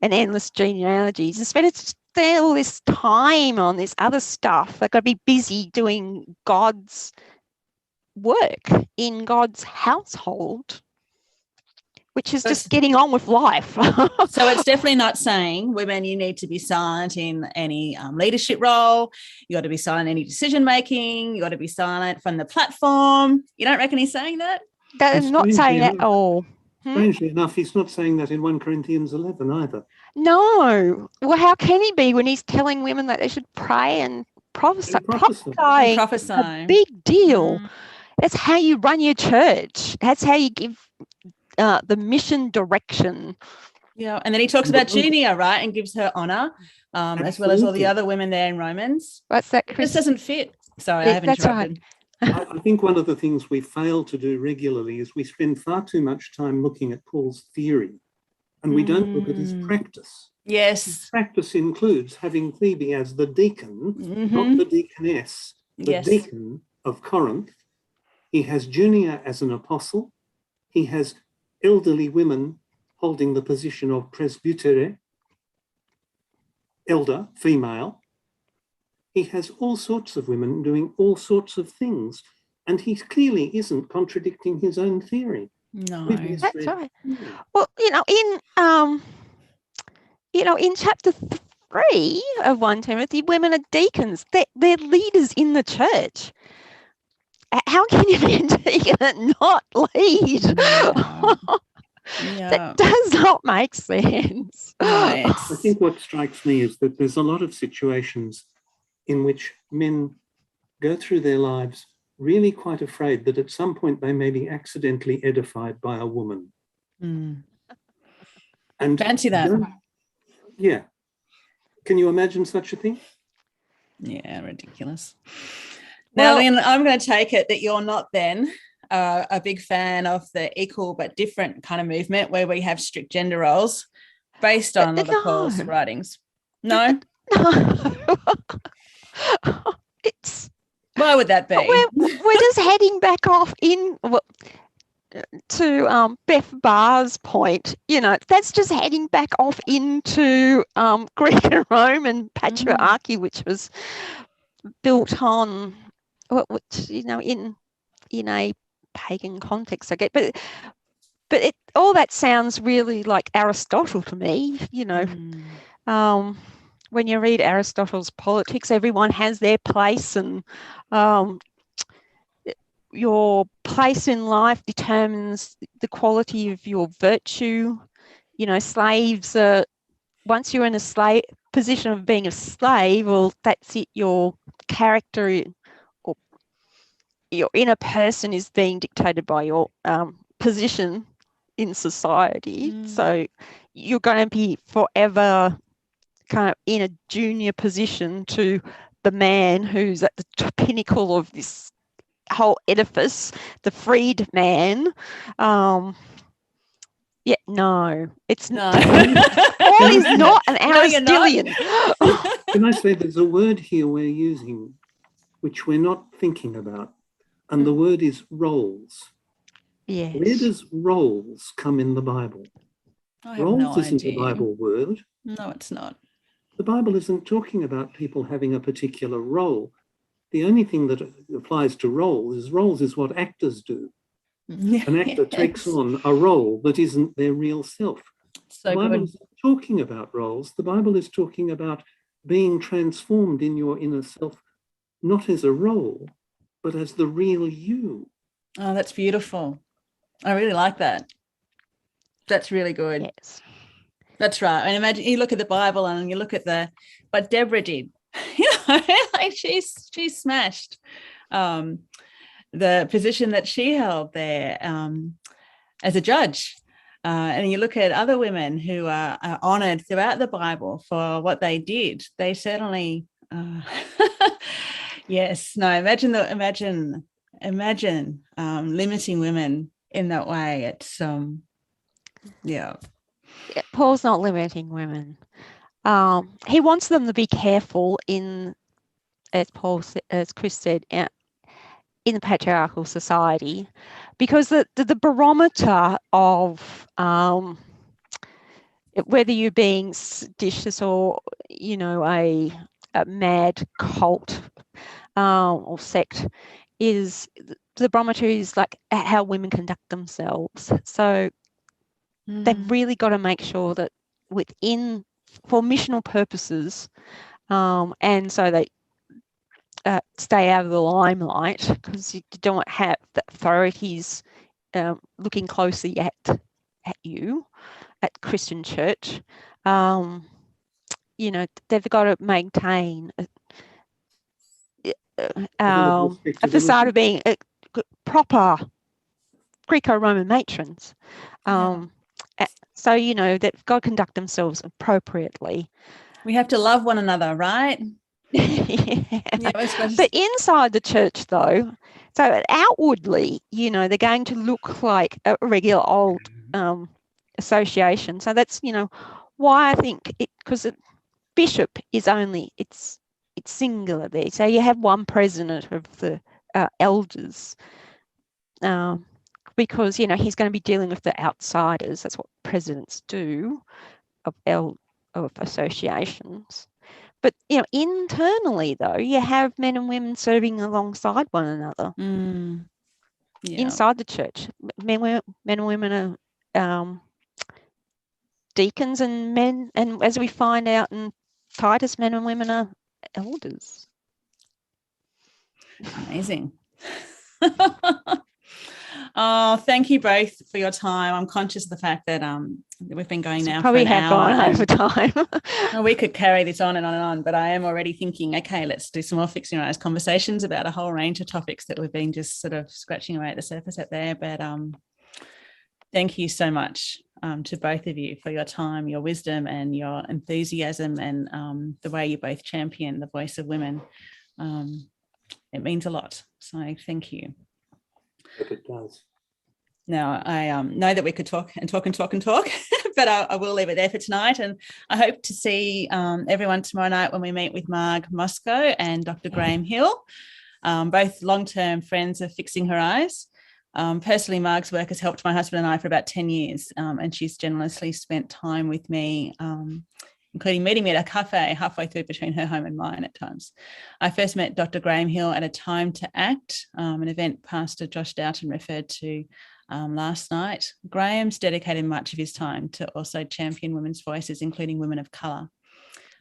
and endless genealogies. Instead of spend all this time on this other stuff, they've got to be busy doing God's work in God's household, which is just getting on with life. So it's definitely not saying, women, you need to be silent in any leadership role. You got to be silent in any decision making. You got to be silent from the platform. You don't reckon he's saying that? That is not saying that at all. Strangely enough, he's not saying that in 1 Corinthians 11 either. No. Well, how can he be when he's telling women that they should pray and prophesy? Prophesying is a big deal. That's how you run your church. That's how you give the mission direction. Yeah, and then he talks about Junia, right, and gives her honour, as well as all the other women there in Romans. What's that, Chris? This doesn't fit. Sorry, I haven't interrupted. Right. I think one of the things we fail to do regularly is we spend far too much time looking at Paul's theory, and we don't look at his practice. Yes. His practice includes having Phoebe as the deacon, not the deaconess, the deacon of Corinth. He has Junia as an apostle. He has elderly women holding the position of presbytere, elder, female. He has all sorts of women doing all sorts of things, and he clearly isn't contradicting his own theory. No, that's right. Well, in chapter 3 of 1 Timothy, women are deacons. They're leaders in the church. How can you be a deacon and not lead? That does not make sense. Right. I think what strikes me is that there's a lot of situations in which men go through their lives really quite afraid that at some point they may be accidentally edified by a woman. And fancy that. Yeah. Can you imagine such a thing? Yeah, ridiculous. Now, Lynn, I'm going to take it that you're not then a big fan of the equal but different kind of movement where we have strict gender roles based on other Paul's writings. No? Why would that be? We're just heading back off to Beth Barr's point. That's just heading back off into Greek and Roman patriarchy, which was built on which, in a pagan context, I get, but all that sounds really like Aristotle to me. When you read Aristotle's Politics, everyone has their place, and your place in life determines the quality of your virtue. Slaves are, once you're in a slave position of being a slave, well, that's it. Your character or your inner person is being dictated by your position in society. So you're going to be forever kind of in a junior position to the man who's at the pinnacle of this whole edifice, the freed man. No, it's No. Paul is not an Aristotelian. Can I say there's a word here we're using which we're not thinking about, and the word is roles. Yes. Where does roles come in the Bible? Roles isn't a Bible word. No, it's not. The Bible isn't talking about people having a particular role. The only thing that applies to roles is what actors do. An actor takes on a role that isn't their real self. So the Bible isn't talking about roles. The Bible is talking about being transformed in your inner self, not as a role, but as the real you. Oh, that's beautiful. I really like that. That's really good. Yes. That's right. And imagine you look at the Bible and you look at but Deborah did, like she smashed the position that she held there as a judge. And you look at other women who are honored throughout the Bible for what they did. They certainly, yes, no, imagine limiting women in that way. It's, Paul's not limiting women. He wants them to be careful as Chris said, in the patriarchal society, because the barometer of whether you're being seditious or a mad cult or sect is the barometer is like how women conduct themselves. So they've really got to make sure that for missional purposes, and so they stay out of the limelight, because you don't have the authorities looking closely at you at Christian church. They've got to maintain a facade of being proper Greco-Roman matrons. So, they've got to conduct themselves appropriately. We have to love one another, right? But inside the church, though, so outwardly, they're going to look like a regular old association. So that's, why I think because bishop is it's singular there. So you have one president of the elders, because, he's going to be dealing with the outsiders. That's what presidents do of associations. But, internally, though, you have men and women serving alongside one another inside the church. Men and women are deacons, and men, and as we find out in Titus, men and women are elders. Amazing. Oh, thank you both for your time. I'm conscious of the fact that we've been going now probably for an have hour. Gone over time. We could carry this on and on and on, but I am already thinking, okay, let's do some more fixing eyes conversations about a whole range of topics that we've been just sort of scratching away at the surface out there. But thank you so much to both of you for your time, your wisdom, and your enthusiasm, and the way you both champion the voice of women. It means a lot. So thank you. It does. Now, I know that we could talk, but I will leave it there for tonight. And I hope to see everyone tomorrow night when we meet with Marg Moscow and Dr. Graham Hill, both long-term friends of Fixing Her Eyes. Personally, Marg's work has helped my husband and I for about 10 years, and she's generously spent time with me, including meeting me at a cafe halfway through between her home and mine at times. I first met Dr. Graham Hill at a Time to Act, an event Pastor Josh Doughton referred to last night. Graham's dedicated much of his time to also champion women's voices, including women of colour.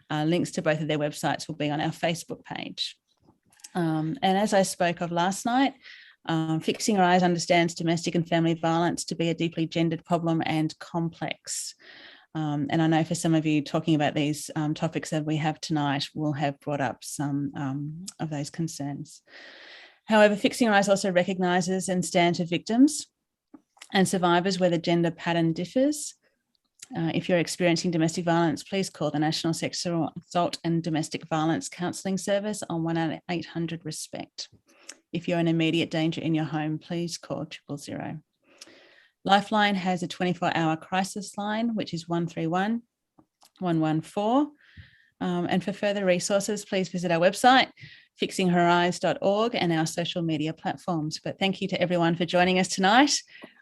Links to both of their websites will be on our Facebook page. And as I spoke of last night, Fixing Your Eyes understands domestic and family violence to be a deeply gendered problem and complex. And I know for some of you, talking about these topics that we have tonight will have brought up some of those concerns. However, Fixing Your Eyes also recognises and stands with victims and survivors where the gender pattern differs. If you're experiencing domestic violence, please call the National Sexual Assault and Domestic Violence Counselling Service on 1-800-RESPECT. If you're in immediate danger in your home, please call 000. Lifeline has a 24-hour crisis line, which is 131 114. And for further resources, please visit our website, fixinghereyes.org, and our social media platforms. But thank you to everyone for joining us tonight.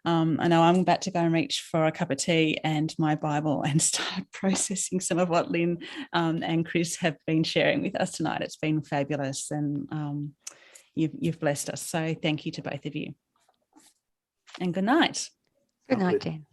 I know I'm about to go and reach for a cup of tea and my Bible and start processing some of what Lynn and Chris have been sharing with us tonight. It's been fabulous, and you've blessed us. So thank you to both of you. And good night. Good night, Jen.